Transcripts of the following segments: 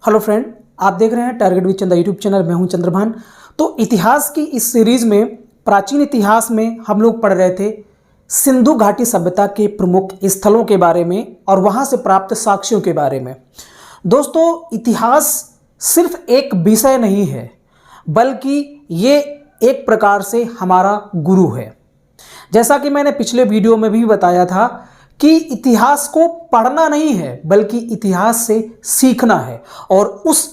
Hello friend, आप देख रहे हैं टारगेट विद चंदा यूट्यूब चैनल। मैं हूं चंद्रभान। तो इतिहास की इस सीरीज में प्राचीन इतिहास में हम लोग पढ़ रहे थे सिंधु घाटी सभ्यता के प्रमुख स्थलों के बारे में और वहां से प्राप्त साक्ष्यों के बारे में। दोस्तों, इतिहास सिर्फ एक विषय नहीं है, बल्कि ये एक प्रकार से हमारा गुरु है। जैसा कि मैंने पिछले वीडियो में भी बताया था कि इतिहास को पढ़ना नहीं है, बल्कि इतिहास से सीखना है और उस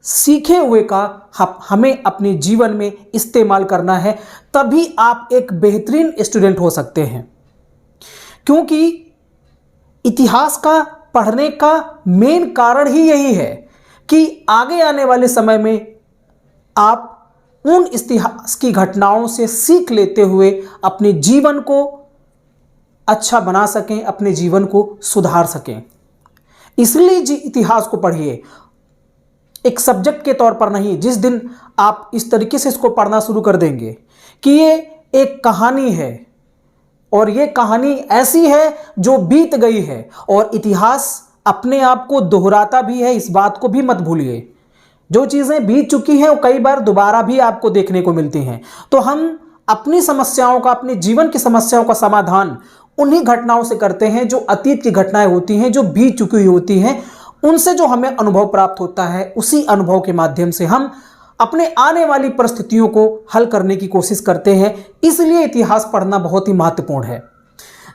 सीखे हुए का हमें अपने जीवन में इस्तेमाल करना है। तभी आप एक बेहतरीन स्टूडेंट हो सकते हैं, क्योंकि इतिहास का पढ़ने का मेन कारण ही यही है कि आगे आने वाले समय में आप उन इतिहास की घटनाओं से सीख लेते हुए अपने जीवन को अच्छा बना सकें, अपने जीवन को सुधार सकें। इसलिए जी इतिहास को पढ़िए, एक सब्जेक्ट के तौर पर नहीं। जिस दिन आप इस तरीके से इसको पढ़ना शुरू कर देंगे कि ये एक कहानी है और ये कहानी ऐसी है जो बीत गई है, और इतिहास अपने आप को दोहराता भी है, इस बात को भी मत भूलिए। जो चीज़ें बीत चुकी हैं वो कई बार दोबारा भी आपको देखने को मिलती हैं। तो हम अपनी समस्याओं का, अपने जीवन की समस्याओं का समाधान उन्हीं घटनाओं से करते हैं जो अतीत की घटनाएं होती हैं, जो बीत चुकी हुई होती हैं। उनसे जो हमें अनुभव प्राप्त होता है, उसी अनुभव के माध्यम से हम अपने आने वाली परिस्थितियों को हल करने की कोशिश करते हैं। इसलिए इतिहास पढ़ना बहुत ही महत्वपूर्ण है।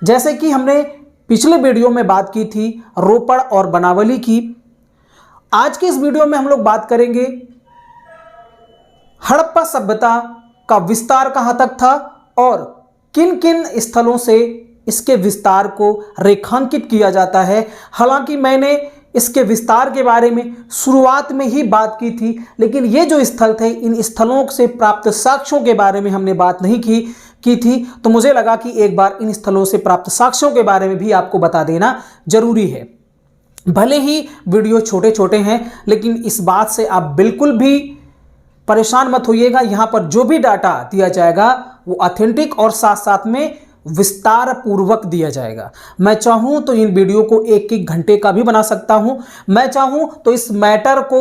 जैसे कि हमने पिछले वीडियो में बात की थी रोपड़ और बनावली की, आज के इस वीडियो में हम लोग बात करेंगे हड़प्पा सभ्यता का विस्तार कहां तक था और किन किन स्थलों से इसके विस्तार को रेखांकित किया जाता है। हालांकि मैंने इसके विस्तार के बारे में शुरुआत में ही बात की थी, लेकिन ये जो स्थल थे, इन स्थलों से प्राप्त साक्ष्यों के बारे में हमने बात नहीं की थी। तो मुझे लगा कि एक बार इन स्थलों से प्राप्त साक्ष्यों के बारे में भी आपको बता देना जरूरी है। भले ही वीडियो छोटे छोटे हैं, लेकिन इस बात से आप बिल्कुल भी परेशान मत होइएगा। यहाँ पर जो भी डाटा दिया जाएगा वो ऑथेंटिक और साथ साथ में विस्तार पूर्वक दिया जाएगा। मैं चाहूँ तो इन वीडियो को एक एक घंटे का भी बना सकता हूँ, मैं चाहूँ तो इस मैटर को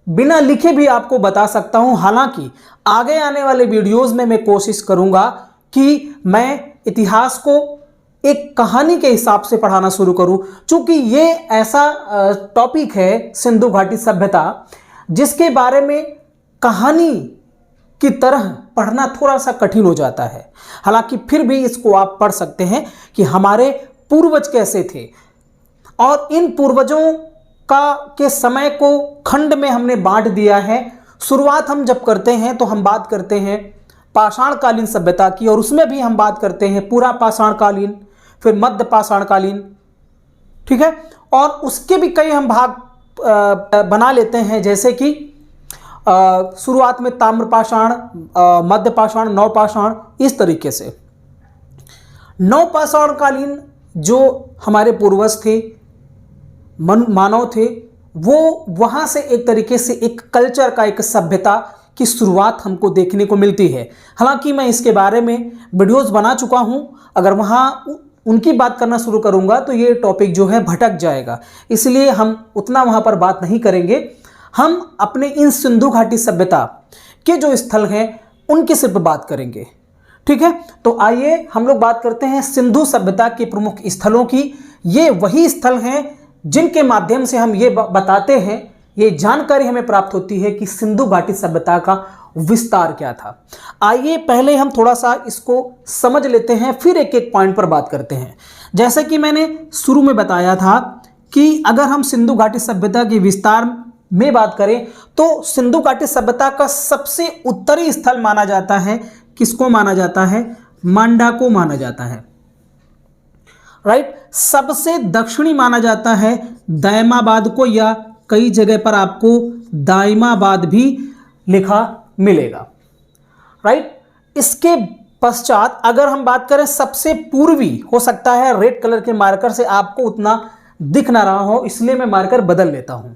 बिना लिखे भी आपको बता सकता हूँ। हालांकि आगे आने वाले वीडियोज़ में मैं कोशिश करूँगा कि मैं इतिहास को एक कहानी के हिसाब से पढ़ाना शुरू करूं, क्योंकि ये ऐसा टॉपिक है सिंधु घाटी सभ्यता जिसके बारे में कहानी की तरह पढ़ना थोड़ा सा कठिन हो जाता है। हालांकि फिर भी इसको आप पढ़ सकते हैं कि हमारे पूर्वज कैसे थे, और इन पूर्वजों के समय को खंड में हमने बांट दिया है। शुरुआत हम जब करते हैं तो हम बात करते हैं पाषाणकालीन सभ्यता की, और उसमें भी हम बात करते हैं पूरा पाषाणकालीन, फिर मध्य पाषाणकालीन, ठीक है। और उसके भी कई हम भाग बना लेते हैं, जैसे कि शुरुआत में ताम्रपाषाण, मध्य पाषाण, नवपाषाण, इस तरीके से। नवपाषाणकालीन जो हमारे पूर्वज थे, मानव थे, वो वहां से एक तरीके से एक कल्चर का, एक सभ्यता की शुरुआत हमको देखने को मिलती है। हालांकि मैं इसके बारे में वीडियोस बना चुका हूं, अगर वहां उनकी बात करना शुरू करूंगा तो ये टॉपिक जो है भटक जाएगा, इसलिए हम उतना वहां पर बात नहीं करेंगे। हम अपने इन सिंधु घाटी सभ्यता के जो स्थल हैं उनकी सिर्फ बात करेंगे, ठीक है। तो आइए हम लोग बात करते हैं सिंधु सभ्यता के प्रमुख स्थलों की। ये वही स्थल हैं जिनके माध्यम से हम ये बताते हैं, ये जानकारी हमें प्राप्त होती है कि सिंधु घाटी सभ्यता का विस्तार क्या था। आइए पहले हम थोड़ा सा इसको समझ लेते हैं, फिर एक एक पॉइंट पर बात करते हैं। जैसे कि मैंने शुरू में बताया था कि अगर हम सिंधु घाटी सभ्यता के विस्तार में बात करें तो सिंधु घाटी सभ्यता का सबसे उत्तरी स्थल माना जाता है, किसको माना जाता है? मांडा को माना जाता है, राइट। सबसे दक्षिणी माना जाता है दायमाबाद को, या कई जगह पर आपको दायमाबाद भी लिखा मिलेगा, राइट। इसके पश्चात अगर हम बात करें सबसे पूर्वी, हो सकता है रेड कलर के मार्कर से आपको उतना दिख ना रहा हो, इसलिए मैं मार्कर बदल लेता हूं।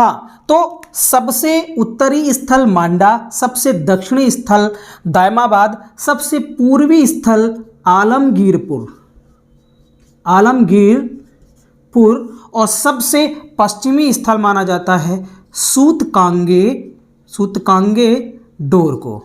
हाँ, तो सबसे उत्तरी स्थल मांडा, सबसे दक्षिणी स्थल दायमाबाद, सबसे पूर्वी स्थल आलमगीरपुर और सबसे पश्चिमी स्थल माना जाता है सूतकांगे डोर को।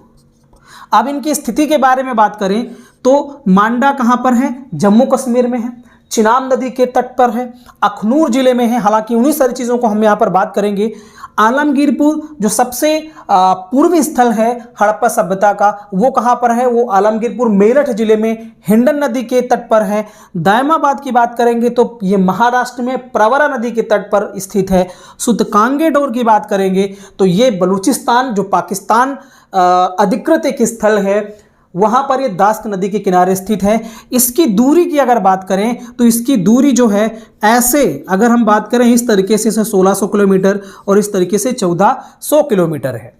अब इनकी स्थिति के बारे में बात करें तो मांडा कहाँ पर है? जम्मू कश्मीर में है, चिनाब नदी के तट पर है, अखनूर जिले में है। हालांकि उन्हीं सारी चीज़ों को हम यहाँ पर बात करेंगे। आलमगीरपुर जो सबसे पूर्वी स्थल है हड़प्पा सभ्यता का, वो कहाँ पर है? वो आलमगीरपुर मेरठ जिले में हिंडन नदी के तट पर है। दायमाबाद की बात करेंगे तो ये महाराष्ट्र में प्रवरा नदी के तट पर स्थित है। सूतकांगे डोर की बात करेंगे तो ये बलूचिस्तान जो पाकिस्तान अधिकृत एक स्थल है, वहां पर ये दास्क नदी के किनारे स्थित है। इसकी दूरी की अगर बात करें तो इसकी दूरी जो है ऐसे अगर हम बात करें इस तरीके से 1600 किलोमीटर और इस तरीके से 1400 किलोमीटर है।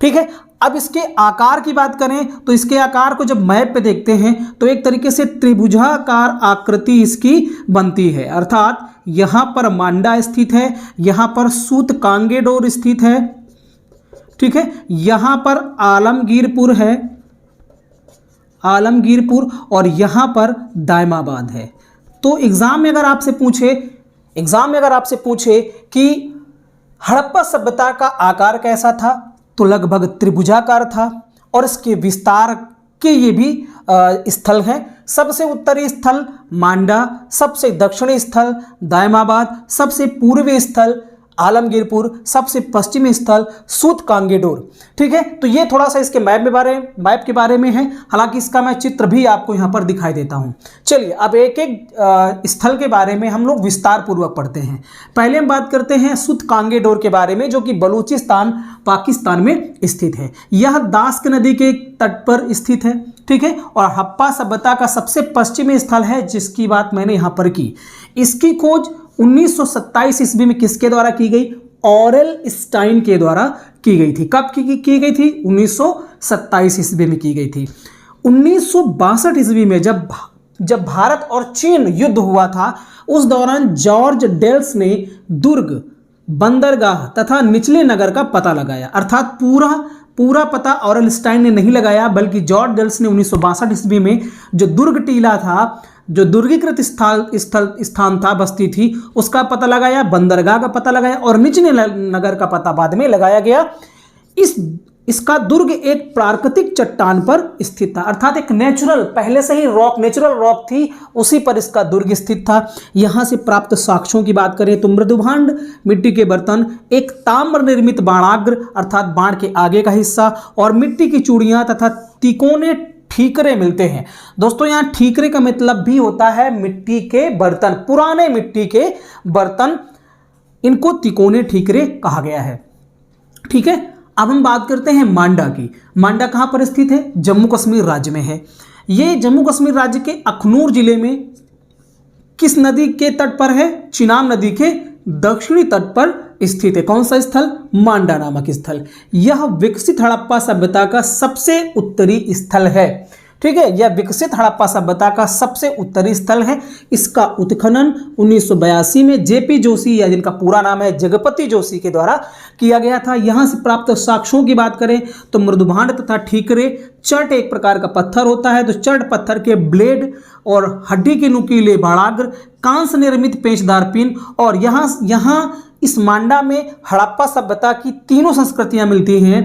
ठीक है, अब इसके आकार की बात करें तो इसके आकार को जब मैप पे देखते हैं तो एक तरीके से त्रिभुजाकार आकृति इसकी बनती है, अर्थात यहां पर मांडा स्थित है, यहां पर सूतकांगे डोर स्थित है, ठीक है, यहां पर आलमगीरपुर और यहां पर दायमाबाद है। तो एग्जाम में अगर आपसे पूछे कि हड़प्पा सभ्यता का आकार कैसा था, तो लगभग त्रिभुजाकार था और इसके विस्तार के ये भी स्थल हैं। सबसे उत्तरी स्थल मांडा, सबसे दक्षिणी स्थल दायमाबाद, सबसे पूर्वी स्थल आलमगीरपुर, सबसे पश्चिमी स्थल सूतकांगे डोर। ठीक है, तो ये थोड़ा सा इसके मैप के बारे में है। हालांकि इसका मैं चित्र भी आपको यहाँ पर दिखाई देता हूँ। चलिए अब एक एक स्थल के बारे में हम लोग विस्तार पूर्वक पढ़ते हैं। पहले हम बात करते हैं सूतकांगे डोर के बारे में, जो कि बलूचिस्तान पाकिस्तान में स्थित है। यह दास्क नदी के तट पर स्थित है। ठीक है, और हड़प्पा सभ्यता का सबसे पश्चिमी स्थल है, जिसकी बात मैंने यहाँ पर की। इसकी खोज 1927 ईस्वी में किसके द्वारा की गई? ऑरेल स्टाइन के द्वारा की गई थी। कब की गई थी? 1927 ईस्वी में की गई थी। 1962 ईस्वी में जब भारत और चीन युद्ध हुआ था, उस दौरान जॉर्ज डेल्स ने दुर्ग, बंदरगाह तथा निचले नगर का पता लगाया। अर्थात पूरा पता ऑरेल स्टाइन ने नहीं लगाया, बल्कि जॉर्ज डेल्स ने 1962 ईस्वी में जो दुर्ग टीला था, जो दुर्गीकृत स्थान था, बस्ती थी, उसका पता लगाया, बंदरगाह का पता लगाया और निचले नगर का पता बाद में लगाया गया। इसका दुर्ग एक प्राकृतिक चट्टान पर स्थित था, अर्थात एक पहले से ही नेचुरल रॉक थी, उसी पर इसका दुर्ग स्थित था। यहां से प्राप्त साक्ष्यों की बात करें तो मृदुभांड मिट्टी के बर्तन, एक ताम्र निर्मित बाणाग्र अर्थात बाण के आगे का हिस्सा और मिट्टी की चूड़ियां तथा तिकोने ठीकरे मिलते हैं। दोस्तों यहाँ ठीकरे का मतलब भी होता है मिट्टी के बर्तन, पुराने मिट्टी के बर्तन, इनको तिकोने ठीकरे कहा गया है। ठीक है, अब हम बात करते हैं मांडा की। मांडा कहां पर स्थित है? जम्मू कश्मीर राज्य में है। ये जम्मू कश्मीर राज्य के अखनूर जिले में किस नदी के तट पर है? चिनाब नदी के दक्षिणी तट पर स्थित है। कौन सा स्थल? मांडा नामक स्थल। यह विकसित हड़प्पा सभ्यता का सबसे उत्तरी स्थल है। ठीक है, यह विकसित हड़प्पा सभ्यता का सबसे उत्तरी स्थल है। इसका उत्खनन 1982 में जेपी जोशी, या जिनका पूरा नाम है जगपति जोशी, के द्वारा किया गया था। यहां से प्राप्त साक्ष्यों की बात करें तो मृदुभांड तथा ठीकरे, चट एक प्रकार का पत्थर होता है, तो चट पत्थर के ब्लेड और हड्डी के नुकीले बाणाग्र, कांस्य निर्मित पेचदार पिन, और यहाँ इस मांडा में हड़प्पा सभ्यता की तीनों संस्कृतियां मिलती हैं,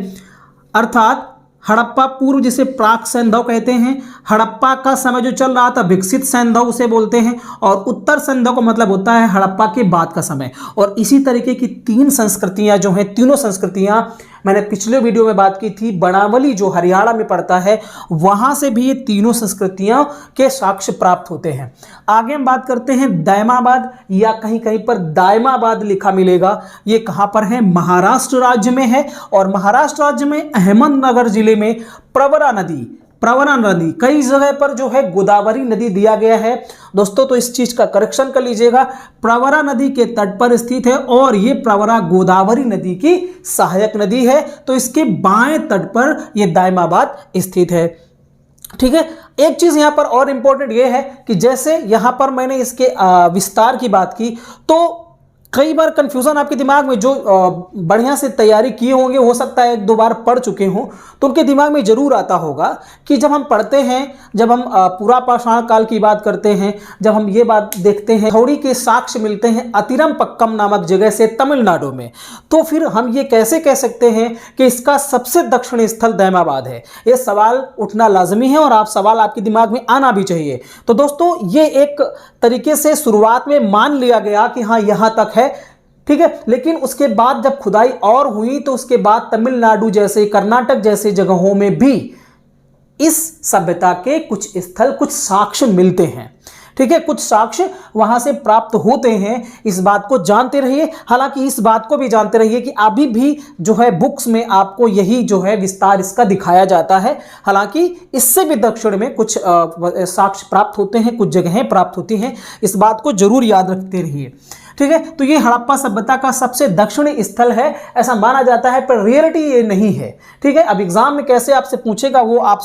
अर्थात हड़प्पा पूर्व, जिसे प्राक सैंधव कहते हैं, हड़प्पा का समय जो चल रहा था विकसित सैंधव उसे बोलते हैं, और उत्तर सैंधव का मतलब होता है हड़प्पा के बाद का समय। और इसी तरीके की तीन संस्कृतियां जो हैं, तीनों संस्कृतियां मैंने पिछले वीडियो में बात की थी, बनावली जो हरियाणा में पड़ता है, वहां से भी ये तीनों संस्कृतियां के साक्ष्य प्राप्त होते हैं। आगे हम बात करते हैं दायमाबाद, या कहीं कहीं पर दायमाबाद लिखा मिलेगा। ये कहां पर है? महाराष्ट्र राज्य में है, और महाराष्ट्र राज्य में अहमदनगर जिले में प्रवरा नदी, कई जगह पर जो है गोदावरी नदी दिया गया है दोस्तों, तो इस चीज का करेक्शन कर लीजिएगा। प्रवरा नदी के तट पर स्थित है, और ये प्रवरा गोदावरी नदी की सहायक नदी है, तो इसके बाएं तट पर यह दायमाबाद स्थित है। ठीक है, एक चीज यहां पर और इंपॉर्टेंट यह है कि जैसे यहां पर मैंने इसके विस्तार की बात की, तो कई बार कंफ्यूजन आपके दिमाग में, जो बढ़िया से तैयारी किए होंगे, हो सकता है एक दो बार पढ़ चुके हों, तो उनके दिमाग में जरूर आता होगा कि जब हम पढ़ते हैं, जब हम पूरा पाषाण काल की बात करते हैं, जब हम ये बात देखते हैं थोड़ी के साक्ष्य मिलते हैं अतिरम पक्कम नामक जगह से तमिलनाडु में, तो फिर हम ये कैसे कह सकते हैं कि इसका सबसे दक्षिणी स्थल दैमाबाद है। ये सवाल उठना लाजमी है और सवाल आपके दिमाग में आना भी चाहिए। तो दोस्तों, ये एक तरीके से शुरुआत में मान लिया गया कि हाँ यहां तक है, ठीक है, लेकिन उसके बाद जब खुदाई और हुई तो उसके बाद तमिलनाडु जैसे, कर्नाटक जैसे जगहों में भी इस सभ्यता के कुछ स्थल, कुछ साक्ष्य मिलते हैं, ठीक है, कुछ साक्ष्य वहां से प्राप्त होते हैं। इस बात को जानते रहिए। हालांकि इस बात को भी जानते रहिए कि अभी भी जो है बुक्स में आपको यही जो है विस्तार इसका दिखाया जाता है। हालांकि इससे भी दक्षिण में कुछ साक्ष्य प्राप्त होते हैं, कुछ जगहें प्राप्त होती हैं। इस बात को जरूर याद रखते रहिए, ठीक है। तो ये हड़प्पा सभ्यता का सबसे दक्षिणी स्थल है, ऐसा माना जाता है, पर रियलिटी ये नहीं है, ठीक है। अब एग्जाम में कैसे आपसे पूछेगा वो आप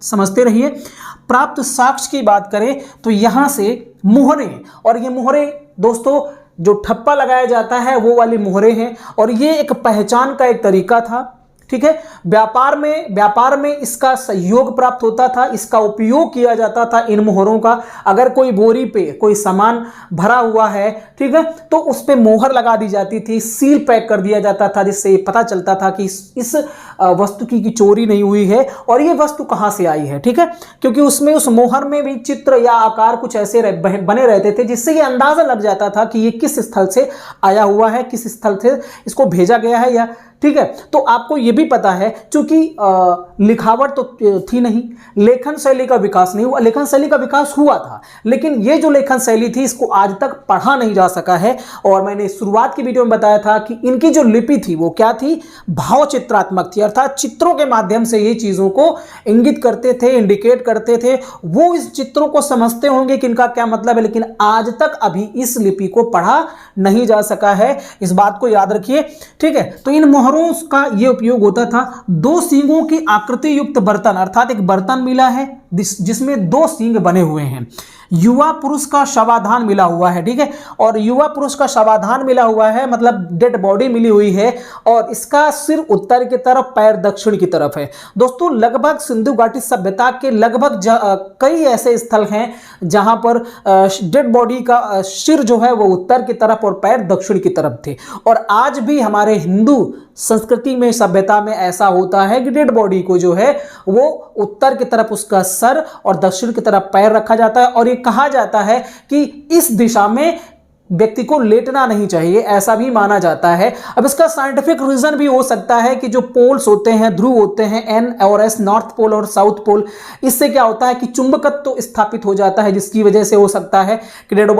समझते रहिए। प्राप्त साक्ष्य की बात करें तो यहां से मुहरे, और ये मुहरे दोस्तों जो ठप्पा लगाया जाता है वो वाली मुहरे हैं, और ये एक पहचान का एक तरीका था, ठीक है। व्यापार में इसका सहयोग प्राप्त होता था, इसका उपयोग किया जाता था इन मोहरों का। अगर कोई बोरी पे कोई सामान भरा हुआ है, ठीक है, तो उस पे मोहर लगा दी जाती थी, सील पैक कर दिया जाता था, जिससे पता चलता था कि इस वस्तु की चोरी नहीं हुई है और ये वस्तु कहां से आई है, ठीक है, क्योंकि उसमें उस मोहर में भी चित्र या आकार कुछ ऐसे बने रहते थे जिससे ये अंदाजा लग जाता था कि ये किस स्थल से आया हुआ है, किस स्थल से इसको भेजा गया है, या ठीक है। तो आपको यह भी पता है, चूंकि लिखावट तो थी नहीं, लेखन शैली का विकास नहीं हुआ। लेखन शैली का विकास हुआ था, लेकिन ये जो लेखन शैली थी इसको आज तक पढ़ा नहीं जा सका है। और मैंने शुरुआत की वीडियो में बताया था कि इनकी जो लिपि थी वो क्या थी, भावचित्रात्मक थी, अर्थात चित्रों के माध्यम से ये चीजों को इंगित करते थे, इंडिकेट करते थे। वो इस चित्रों को समझते होंगे कि इनका क्या मतलब है, लेकिन आज तक अभी इस लिपि को पढ़ा नहीं जा सका है, इस बात को याद रखिए, ठीक है। तो इन मोहरों का यह उपयोग होता था। दो सींगों की आकृति युक्त बर्तन, अर्थात एक बर्तन मिला है जिसमें दो सींग बने हुए हैं। युवा पुरुष का शवाधान मिला हुआ है, ठीक है, और युवा पुरुष का शवाधान मिला हुआ है मतलब डेड बॉडी मिली हुई है, और इसका सिर उत्तर की तरफ, पैर दक्षिण की तरफ है। दोस्तों, लगभग सिंधु घाटी सभ्यता के लगभग कई ऐसे स्थल हैं जहां पर डेड बॉडी का सिर जो है वो उत्तर की तरफ और पैर दक्षिण की तरफ थे। और आज भी हमारे हिंदू संस्कृति में, सभ्यता में ऐसा होता है कि डेड बॉडी को जो है वो उत्तर की तरफ उसका सर और दक्षिण की तरफ पैर रखा जाता है, और ये कहा जाता है कि इस दिशा में व्यक्ति को लेटना नहीं चाहिए, ऐसा भी माना जाता है। अब इसका साइंटिफिक रीजन भी हो सकता है कि जो पोल्स होते हैं, ध्रुव होते हैं, एन और एस, नॉर्थ पोल और साउथ पोल, इससे क्या होता है कि चुंबकत्व स्थापित हो जाता है, जिसकी वजह से हो सकता है कि डेड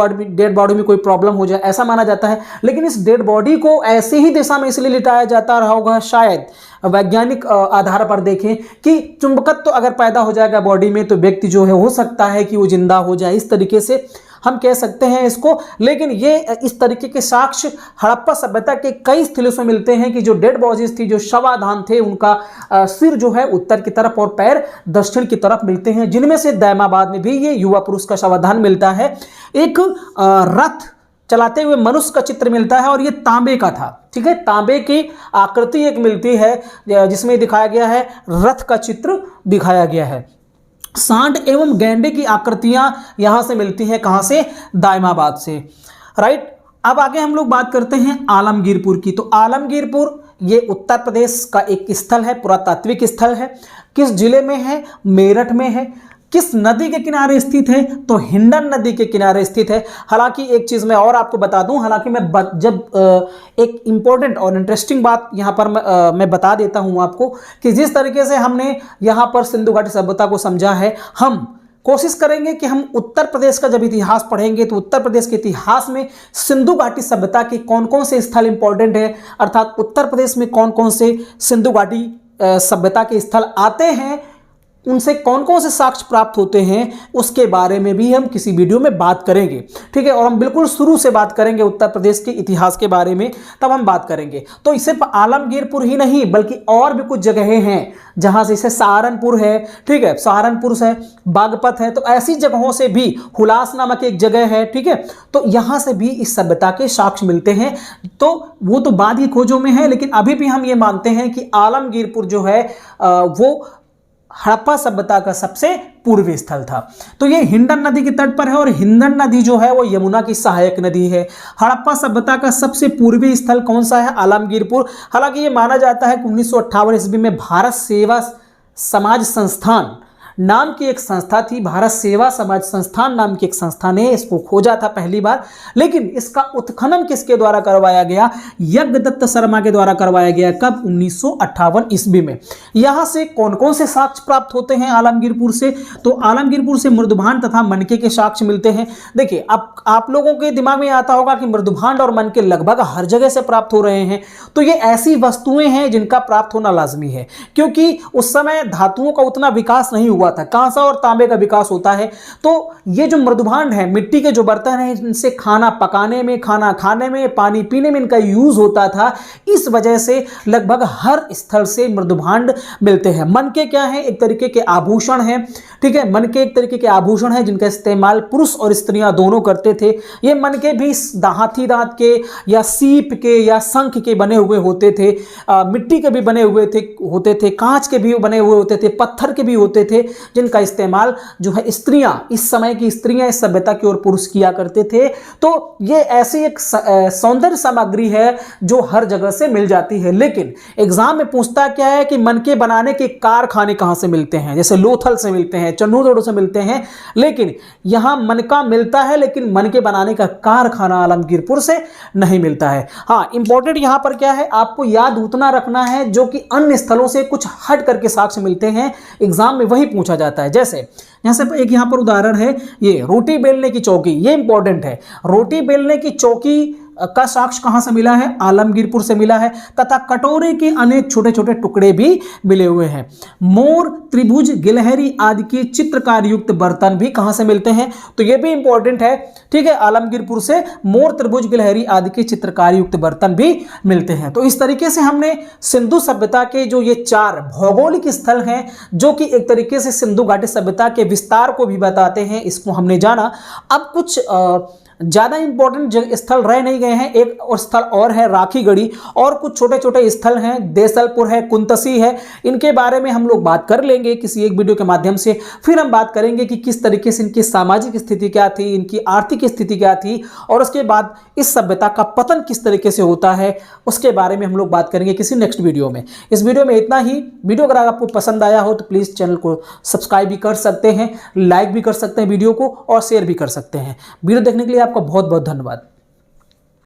बॉडी में कोई प्रॉब्लम हो जाए, ऐसा माना जाता है। लेकिन इस डेड बॉडी को ऐसे ही दिशा में इसलिए लिटाया जाता रहा होगा, शायद वैज्ञानिक आधार पर देखें कि चुंबकत्व अगर पैदा हो जाएगा बॉडी में तो व्यक्ति जो है हो सकता है कि वो जिंदा हो जाए, इस तरीके से हम कह सकते हैं इसको। लेकिन ये इस तरीके के साक्ष्य हड़प्पा सभ्यता के कई स्थलों से मिलते हैं कि जो डेड बॉडीज थी, जो शवाधान थे, उनका सिर जो है उत्तर की तरफ और पैर दक्षिण की तरफ मिलते हैं, जिनमें से दैमाबाद में भी ये युवा पुरुष का शवाधान मिलता है। एक रथ चलाते हुए मनुष्य का चित्र मिलता है और ये तांबे का था, ठीक है, तांबे की आकृति एक मिलती है जिसमें दिखाया गया है, रथ का चित्र दिखाया गया है। सांड एवं गैंडे की आकृतियां यहां से मिलती हैं, कहां से, दायमाबाद से, राइट। अब आगे हम लोग बात करते हैं आलमगीरपुर की। तो आलमगीरपुर ये उत्तर प्रदेश का एक स्थल है, पुरातात्विक स्थल है। किस जिले में है, मेरठ में है। किस नदी के किनारे स्थित है, तो हिंडन नदी के किनारे स्थित है। हालांकि एक चीज मैं और आपको बता दूं, हालांकि मैं जब एक इंपॉर्टेंट और इंटरेस्टिंग बात यहां पर मैं बता देता हूं आपको कि जिस तरीके से हमने यहां पर सिंधु घाटी सभ्यता को समझा है, हम कोशिश करेंगे कि हम उत्तर प्रदेश का जब इतिहास पढ़ेंगे तो उत्तर प्रदेश के इतिहास में सिंधु घाटी सभ्यता के कौन कौन से स्थल इंपॉर्टेंट है, अर्थात उत्तर प्रदेश में कौन कौन से सिंधु घाटी सभ्यता के स्थल आते हैं, उनसे कौन कौन से साक्ष्य प्राप्त होते हैं उसके बारे में भी हम किसी वीडियो में बात करेंगे, ठीक है। और हम बिल्कुल शुरू से बात करेंगे उत्तर प्रदेश के इतिहास के बारे में, तब हम बात करेंगे। तो सिर्फ आलमगीरपुर ही नहीं बल्कि और भी कुछ जगहें हैं जहां से, सहारनपुर है, ठीक है, सहारनपुर है, बागपत है, तो ऐसी जगहों से भी, हुलास नामक एक जगह है, ठीक है, तो यहां से भी इस सभ्यता के साक्ष्य मिलते हैं। तो वो तो बाद की खोजों में है, लेकिन अभी भी हम ये मानते हैं कि आलमगीरपुर जो है वो हड़प्पा सभ्यता का सबसे पूर्वी स्थल था। तो ये हिंडन नदी के तट पर है और हिंडन नदी जो है वो यमुना की सहायक नदी है। हड़प्पा सभ्यता का सबसे पूर्वी स्थल कौन सा है? आलमगीरपुर। हालांकि ये माना जाता है कि 1958 ईस्वी में भारत सेवा समाज संस्थान नाम की एक संस्था थी, भारत सेवा समाज संस्थान नाम की एक संस्था ने इसको खोजा था पहली बार। लेकिन इसका उत्खनन किसके द्वारा करवाया गया? यज्ञदत्त शर्मा के द्वारा करवाया गया। कब? 1958 ईस्वी में। यहां से कौन कौन से साक्ष्य प्राप्त होते हैं आलमगीरपुर से? तो आलमगीरपुर से मृदुभांड तथा मनके के साक्ष्य मिलते हैं। देखिए, अब आप लोगों के दिमाग में आता होगा कि मृदुभांड और मनके लगभग हर जगह से प्राप्त हो रहे हैं। तो ये ऐसी वस्तुएं हैं जिनका प्राप्त होना लाजमी है, क्योंकि उस समय धातुओं का उतना विकास नहीं हुआ था, कांसा और तांबे का विकास होता है। तो ये जो मृदुभांड है, मिट्टी के जो बर्तन हैं, इनसे खाना पकाने में, खाना खाने में, पानी पीने में इनका यूज होता था। इस वजह से लगभग हर स्थल से मृदुभांड मिलते हैं। मनके क्या है? एक तरीके के आभूषण है, ठीक है। मनके एक तरीके के आभूषण है जिनका इस्तेमाल पुरुष और स्त्रियां दोनों करते थे। ये मनके भी हाथी दांत के या सीप के या शंख के बने हुए होते थे, मिट्टी के भी बने हुए होते थे, कांच के भी बने हुए होते थे, पत्थर के भी होते थे, जिनका इस्तेमाल जो है स्त्रियां, इस समय की स्त्रियां इस सभ्यता की ओर पुरुष किया करते थे। तो ये ऐसी एक सौंदर्य सामग्री है जो हर जगह से मिल जाती है। लेकिन एग्जाम में पूछता क्या है कि मनके बनाने के कारखाने कहां से मिलते हैं? जैसे लोथल से मिलते हैं, चन्नूदड़ो से मिलते हैं, लेकिन यहां मनका मिलता है, लेकिन मनके बनाने का कारखाना आलमगीरपुर से नहीं मिलता है। हाँ, इंपॉर्टेंट यहां पर क्या है, आपको याद उतना रखना है जो कि अन्य स्थलों से कुछ हट करके साक्ष्य मिलते हैं, एग्जाम में वही पूछा जाता है। जैसे एक यहां पर उदाहरण है, ये रोटी बेलने की चौकी, ये इंपॉर्टेंट है। रोटी बेलने की चौकी का साक्ष्य कहां से मिला है? आलमगीरपुर से मिला है। तथा कटोरे के अनेक छोटे छोटे टुकड़े भी मिले हुए हैं। मोर, त्रिभुज, गिलहरी आदि के चित्रकार युक्त बर्तन भी कहां से मिलते हैं? तो यह भी इंपॉर्टेंट है, ठीक है। आलमगीरपुर से मोर, त्रिभुज, गिलहरी आदि के चित्रकार युक्त बर्तन भी मिलते हैं। तो इस तरीके से हमने सिंधु सभ्यता के जो ये 4 भौगोलिक स्थल हैं जो कि एक तरीके से सिंधु घाटी सभ्यता के विस्तार को भी बताते हैं, इसको हमने जाना। अब कुछ ज्यादा इंपॉर्टेंट स्थल रह नहीं गए हैं। एक और स्थल और है राखीगढ़ी, और कुछ छोटे छोटे स्थल हैं, देसलपुर है, कुंतसी है। इनके बारे में हम लोग बात कर लेंगे किसी एक वीडियो के माध्यम से। फिर हम बात करेंगे कि किस तरीके से इनकी सामाजिक स्थिति क्या थी, इनकी आर्थिक स्थिति क्या थी, और उसके बाद इस सभ्यता का पतन किस तरीके से होता है, उसके बारे में हम लोग बात करेंगे किसी नेक्स्ट वीडियो में। इस वीडियो में इतना ही। वीडियो अगर आपको पसंद आया हो तो प्लीज चैनल को सब्सक्राइब भी कर सकते हैं, लाइक भी कर सकते हैं वीडियो को, और शेयर भी कर सकते हैं। वीडियो देखने के लिए आपका बहुत बहुत धन्यवाद।